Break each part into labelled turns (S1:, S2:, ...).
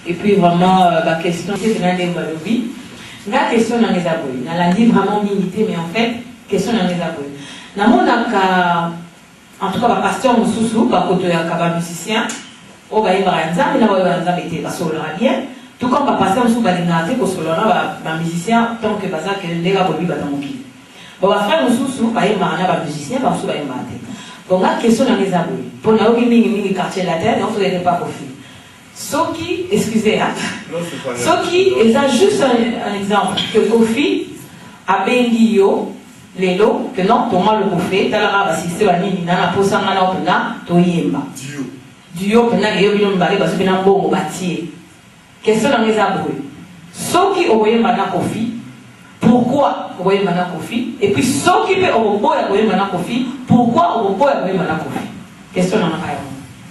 S1: Et puis vraiment, la question c'est de la question dans les abonnés. On l'a dit vraiment milité, mais en fait, question dans les abonnés. En tout cas, le pasteur Moussoussou, côté de musicien, au Baï Baranza, il a été bien. Tout comme le pasteur Moussou Balinate, parce que le musicien, tant que Baza, que les gars, il va dans mon kit. Bon, le frère Moussoussou, Baï Marana, le musicien, Moussou Baï Marana. Bon, la question dans les abonnés. Pour nous, il y a quartier de la terre, donc il n'y a pas profil. Soki, excusez, Soki, il a juste un exemple que Kofi a Benguio, Lelo, que non, pour moi le Kofi, Talara va assister à Nini, Nana Posangana Opena, Toyemba. Dio, Pena, Yobilon Balé, parce que Nambo, au bâti. Question dans les aboués. Soki, Oboyemba na Kofi, pourquoi Oboyemba na Kofi? Et puis Soki, Oboyemba na Kofi, pourquoi Oboyemba na Kofi? Question dans la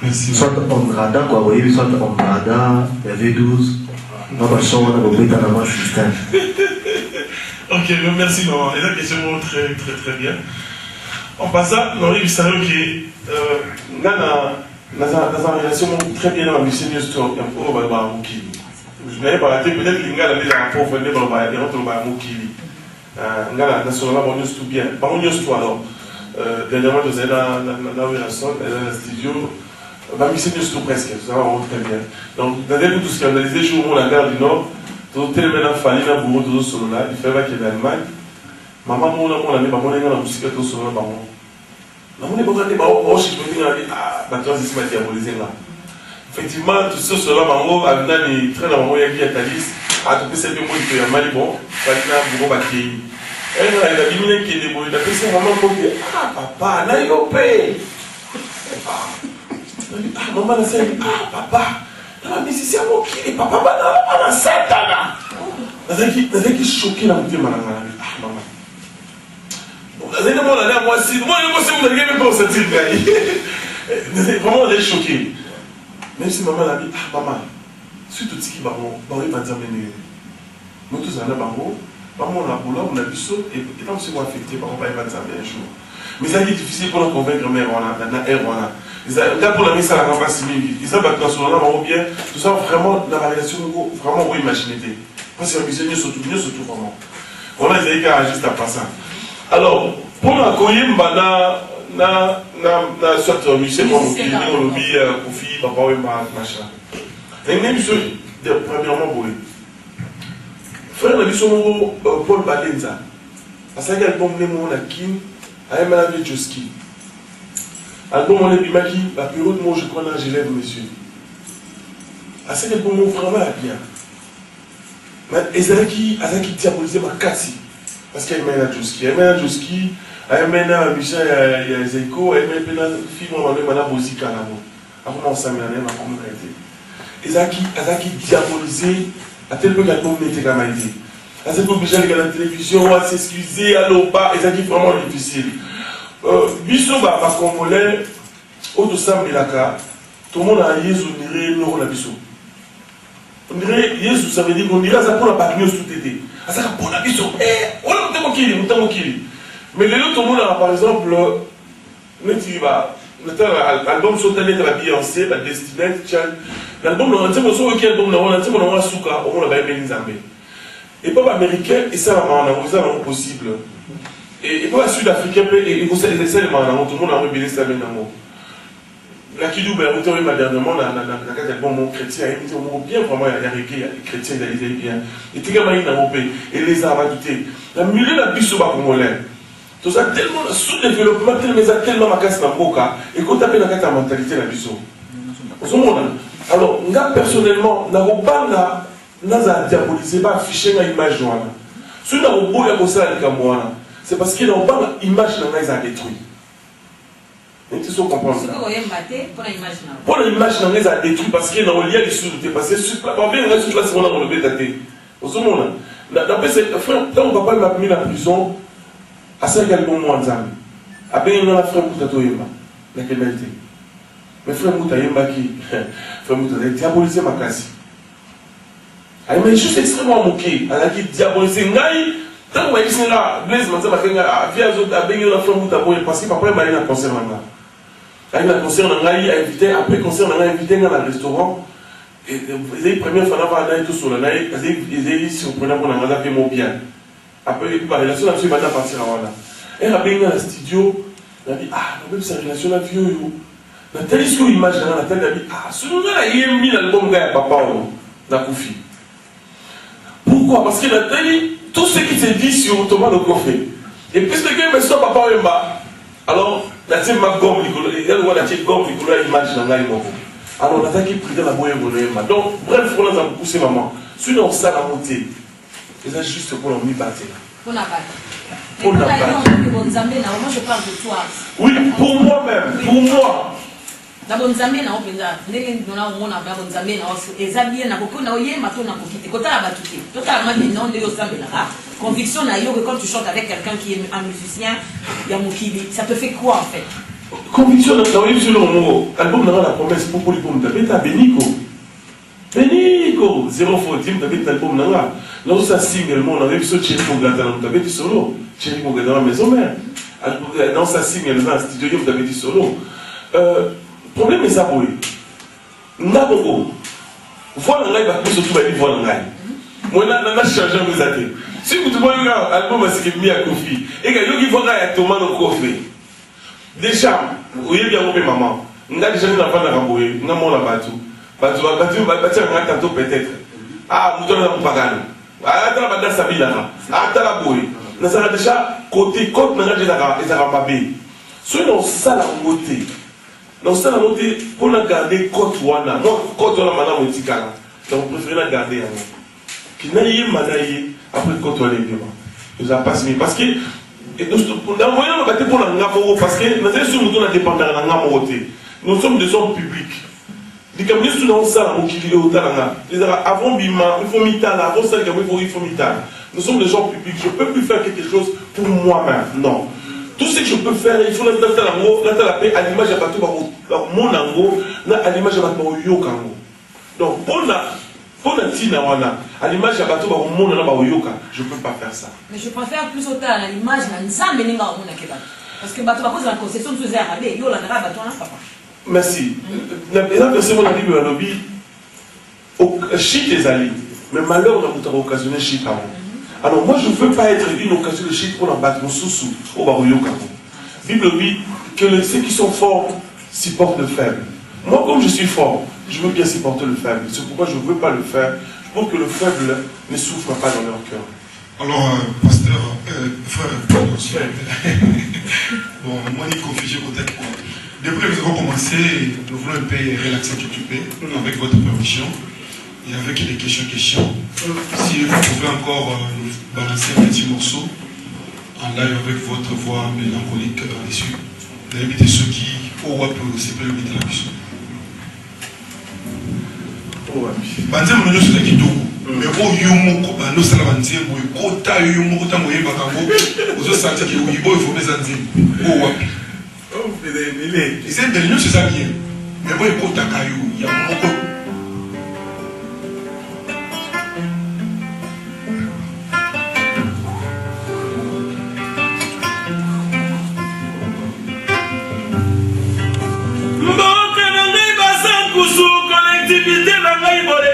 S2: Merci. Soit Ombrada, quoi, vous voyez, soit Ombrada, V12, non, parce qu'on a compris dans la manche Justin.
S3: Ok, merci maman. Et la question très très très bien. En passant, on arrive à que dans une relation très bien dans la mission de Stone, il y a un peu de Moukili. Je n'avais pas raté, peut-être qu'il y a un peu de venir dans le Moukili. Il y a nationalement, on tout bien. Pas on y alors. Dernièrement, nous avons dans la relation, dans le studio. Ma mission est tout presque, ça va vraiment très bien. Donc, dans les tout scandalisé, je vous la gare du Nord, tout le monde a fallu dans le bureau de solo là, il fait qu'il y a l'Allemagne. Maman, mon ami, maman, il y a la musique de solo là, maman. Maman, il y a des gens qui ont dit, ah, maintenant, c'est ce qui m'a diabolisé là. Effectivement, tout ce solo là, maman, à venir, il traîne à maman, il y a qui est Thalys, à tout ce qui est bon, il y a Mali, bon, il y a un bureau qui est. Elle a dit, il est débrouillé, il a fait maman, pour dire, ah, papa, là, il y a payé. Ah, maman, elle a dit, ah, papa, la musicien, qui est papa, elle a 7 ans. Elle a choqué la moitié, maman. Ah, maman. Elle a dit, moi, si, moi, vous n'avez même pas senti le gars. Vraiment, elle est choquée. Même si maman a dit, ah, maman, suite au tiki, maman, il va dire, nous tous, on a maman, on a boulot, on a biseau, et tant que c'est moi affecté, maman, il va dire un jour. Mais ça, c'est difficile pour nous convaincre, mais on a. Là, pour la mise à la campagne, ils savent que dans ce moment-là, on bien, tout ça, vraiment, dans la relation, vraiment, vous imaginez. Parce que c'est surtout vraiment. Voilà, ils ont réagi à passer. Alors, pour nous accueillir, soit musicien, on oublie, Kofi, papa, machin. Et même ceux, premièrement, pour eux. Frère, la mission, Paul Balenza, à ça, il y a le bon nom, Kim, à Emma Joski. Album on est bimaki, la période moi je crois là j'élève monsieur. À ce bon mot vraiment bien. Mais Ezaki diabolisé ma cassi. Parce qu'il y a Emena Joski. Emena Joski, Emena Michel, il y a Zeko, Emena fille moi on a Bozika là-bas. Avant on s'amène à ma communauté. Ezaki diabolisé à tel point qu'elle n'était qu'à m'aider. À cette obligé à la télévision, à s'excuser, à l'opa, Ezaki vraiment difficile. Biso ba congolais au Sam Milaka, tout le monde a Jésus dirait non la biso. On dirait Jésus ça veut dire qu'on dirait ça pour la patrie tout été. Ça pour la biso. On a mokili. Mais les autres tout le monde a par exemple l'album sauté de la Beyoncé, la Destinée, l'album on a dit album on a dit on a souka, on a bien Nzambe. Et pas américain et ça on a possible. Et pour la Sud-Africaine, et vous savez, tout le monde a rebellé ça maintenant. La Kidou, dernièrement, la bon chrétien, il bien vraiment, il y a des chrétiens, il y a bien. Et tout le monde et les arts adoutés. La milieu de la biche au congolais. Tout ça, tellement, sous-développement, tellement ma casse dans le boca, et quand tu as la mentalité de la biche. Alors, moi, personnellement, je pas diaboliser, pas afficher une image. Si on a un beau, il y a ça, c'est parce qu'il n'y a pas d'image dans les a détruit. Et tu sais comprendre ça. Pour l'image dans les a détruit parce qu'il y a un lien qui est parce que sur la bien on a sur place on a enlevé daté. Au ce moment là, d'après c'est frère quand papa m'a mis en prison à ça il y a le bon mois d'âme. Après il y a la frère Moutato Yemba, la qualité. Mais frère Moutayemba qui frère Moutato a diabolisé ma classe. Il m'a juste extrêmement moqué, elle a dit diabolisé ngai. Tant que je suis là, Blaise m'a dit que via les autres, à Béni, on a fait un bout à boire parce que papa m'a dit un concert là. Avec la concert, on a invité, après concert, on a invité dans le restaurant. Et les premières fois, on a tout sur la naïe, ils surprenaient qu'on a fait mon bien. Après, la relation là-dessus, va partir à Wana. Et elle a bien dans le studio, elle a dit, ah, même sa relation là, vieux, la telle image, la telle, elle a dit, ah, ce nom-là, il est mis l'album gars, papa, dans Koufi. Pourquoi? Parce que la telle, tout ce qui s'est dit sur Thomas le Kofé. Et puisque quelqu'un me soit papa ou Mba, alors, la telle m'a gomme, il y a le la telle gomme, il y a l'image dans la image. Alors, on a qui pris dans la boîte de donc, bref, on a poussé maman. Sinon, ça a monté. Et ça, juste pour l'en battre.
S1: Pour la battre.
S3: Pour la battre.
S1: Moi, je parle de toi.
S3: Oui, pour moi-même, pour moi.
S1: D'abord, nous avons conviction que quand tu chantes avec quelqu'un qui est un musicien, ça te fait quoi en fait?
S3: Conviction, dans l'album, on a la promesse pour l'album. Tu as Benico. Benico, zéro faute, tu as l'album. Dans ça, single, on a vu ce Thierry Mogata, tu as dit solo. Thierry Mogata dans la maison mère. Dans sa single, dans le studio, tu as dit solo. Problème est ça pour lui. N'abongo. Voilà, il va plus surtout aller voir l'anglais. Moi, là, on a changé mes athées. Si vous te voyez un album, c'est mis à Kofi. Et que vous voyez un Thomas au Kofi. Déjà, vous voyez bien, maman. On a déjà une enfant à Ramboué. On a mon abattu. Battu un tantôt peut-être. Ah, vous donnez un pagano. Ah, t'as la bande Sabila. Ah, t'as la bouée. Nous avons déjà côté côte, nous avons déjà rambabé. Soyons ça la beauté. Donc ça la beauté, pour la garder côte wana. Moi, côte wana madame Otikala. Donc vous préférez la garder. Qui n'a eu manaïe après côte wana devant. Nous avons passé parce que nous envoyons le bâtiment pour la Ngamoro parce que nous avons sur la dépendance de la Ngamoro. Nous sommes des hommes publics. Les camions sont dans ça, avant Bima, il faut mitala, avant ça, il faut mitala. Nous sommes des gens publics, je ne peux plus faire quelque chose pour moi-même. Non. Tout ce que je peux faire, il faut la paix à l'image de mon ango, à l'image de mon yokango. Donc, pour la tina à l'image de mon yoka, je ne peux pas faire ça.
S1: Mais je préfère plus autant à l'image de Nzambe Nenga Omona Keba. Parce que Bato Bako, c'est la concession de tous les arabes, il y a la Bato, papa.
S3: Merci. La personne a dit que le lobby, shit les alliés, mais malheur n'a pas occasionné shit avant. Alors moi je ne veux pas être une occasion de shit pour en battre mon sous-sous au Baroyo Kamo. Bible dit que ceux qui sont forts supportent le faible. Moi comme je suis fort, je veux bien supporter le faible. C'est pourquoi je ne veux pas le faire, pour que le faible ne souffre pas dans leur cœur.
S4: Alors, pasteur, frère, bon, moi, il faut figer au texte. Depuis que nous avons commencé, nous voulons un peu relaxer tout petit peu, avec votre permission, et avec les questions. Si vous pouvez encore nous balancer un petit morceau, en live avec votre voix mélancolique dessus, d'inviter ceux qui, au WAP, c'est pas limiter la mission. Banzembo nous sommes qui mais au yumo nous sommes banzembo kota yumo kota moye bakango ozo sentir que oui bon il faut mes anzembo au wapi
S3: oh mais
S4: c'est de nous c'est ça bien mais bon il kota kayu ya moko
S3: collectivité na ngai bolé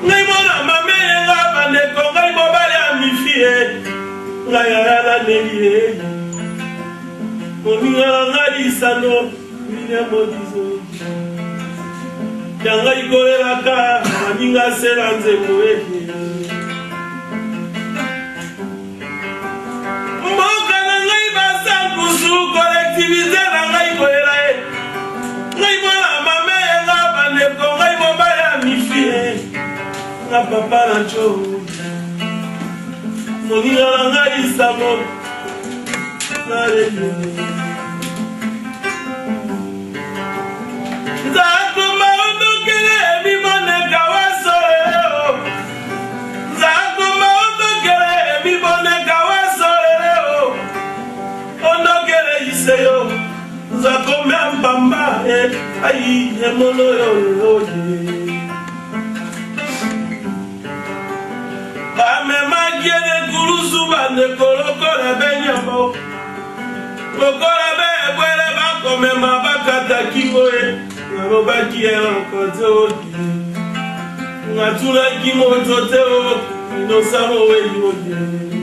S3: ngai mona mame nga bande ko ngai bobale amifie ngai ala nelie moninga ngai sano mine modizo ya ngai koelaka maninga sela nzembo eke mboka na ngai basankusu collectivité na ngai koela e ngai mona mame nga bande ko ngai bobale amifie nga papa na cho moninga na ngai sano naleli nzakoma ondokele miboneka wasoleo nzakoma ondokele miboneka wasoleo ondokele iseyo nzakome mbamba ayi emolo yoyoye bamemakiene kulusu bandekolokola benyambo lokola bebwele bako même bakata kiboe nabobaki enkoto ngatula kimoto teo no samo we